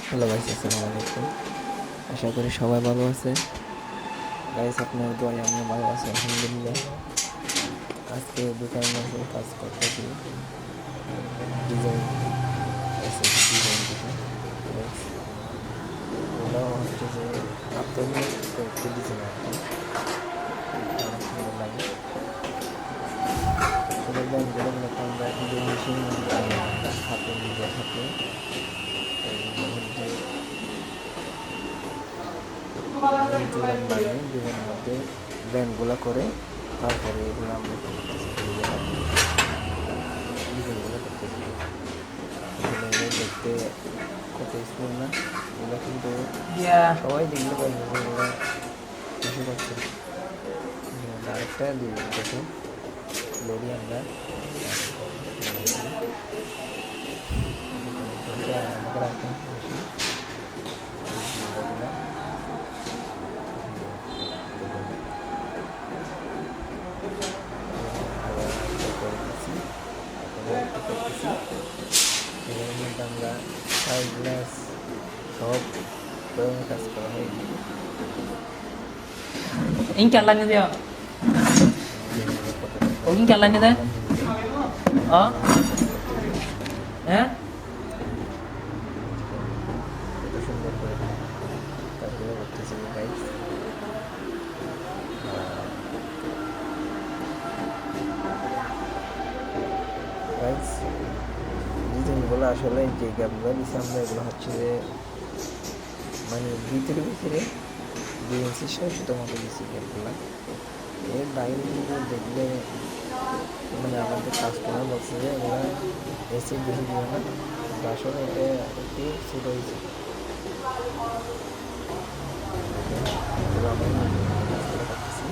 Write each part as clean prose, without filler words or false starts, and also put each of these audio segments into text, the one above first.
Hello guys, আসসালামু আলাইকুম। আশা করি সবাই ভালো আছে। গাইস, আপনার দোয়ায় আমি ভালো আছি আলহামদুলিল্লাহ। আজকে দোকানের মধ্যে কাজ করতেছি, ডিজাইন এসএস ডিজাইন থেকে। গাইস, ওগুলো হচ্ছে যে আত্মনিয়োগ কয়েকটি ডিজাইন আর কি, অনেক সুন্দর লাগে। আসলে ব্যাংকগুলো মূলত আমরা নিজের মেশিন হাতে নিজের হাতে যে ডিজাইন বানিয়ে ডিজাইনের মধ্যে ব্যান্ডগুলো করে তারপরে এগুলো আমরা কী করতেছি, নিজের হাতে ডিজাইনগুলো করতেছি। আসলে এগুলো দেখতে কত স্মুথ না, এগুলো কিন্তু সবাই দেখলে পারবে যে এগুলো কিছু করছে। আরেকটা দেখুন, লরি আমরা আমাকে রাখেন মেশিন এর মধ্যে আমরা সাইড গ্লাস সব ধরনের কাজ করা হয়। Ini jalannya dia. Oh, ini jalannya dia. Oh. Eh? কত সুন্দর করে কাজগুলো করতেছি গাইস। গাইস, ডিজাইনগুলো আসলে যে গ্যাপগুলো দিচ্ছি আমরা, এগুলো হচ্ছে যে মানে ভিতরে ভিতরে 2 ইঞ্চি 600 মতো দিচ্ছি গ্যাপগুলো। এর বাইরে কিন্তু দেখলে মানে আমাদের কাস্টমার বলছে যে এগুলো এসে বেশি দিও না, কিন্তু আসলে এটা একটু ছোটো হয়েছে। এগুলো আমরা কাজগুলো করতেছি।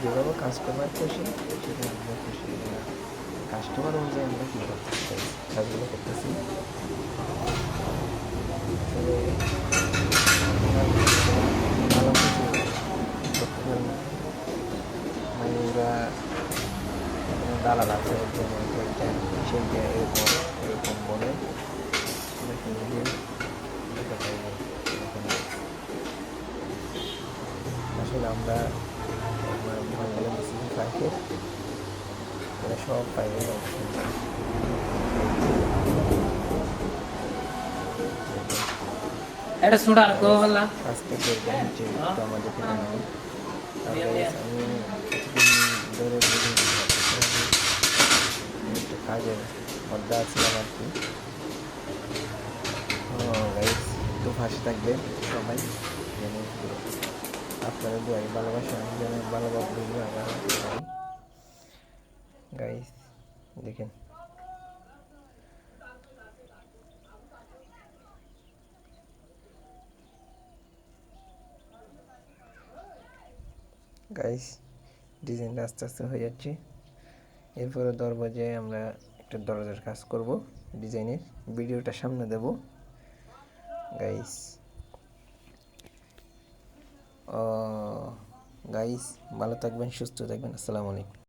যেভাবে কাস্টমার খুশি সেটা আমরা খুশি, কাস্টমার অনুযায়ী আমরা কী করতেছি, কাজগুলো করতেছি। আসলে ভালো কিছু করতে পারি না, মানে ওরা দালাল আছে একজন, সেইটা এরকম এরকম বলে আসলে আমরা বাংলা মেশিন পাইকে এরা সব পাইবে Ada sudah aku lah. আজকে করবেন যে একটু আমাদেরকে জানাবেন। তারপরে আমি কিছুদিন ধরে একটু কাজের মধ্যে আছিলাম আর কি। গাইস, একটু ফাঁসে থাকবেন সবাই, যেন আপনাদের দোয়াই ভালোবাসা যেন ভালোভাবে ভিডিও আবার গাইস দেখেন। গাইস, ডিজাইনটা আস্তে আস্তে হয়ে যাচ্ছে। এরপরে দরজায় আমরা একটা দরজার কাজ করব, ডিজাইনের ভিডিওটা সামনে দেব গাইস। গাইস, ভালো থাকবেন, সুস্থ থাকবেন, আসসালামু আলাইকুম।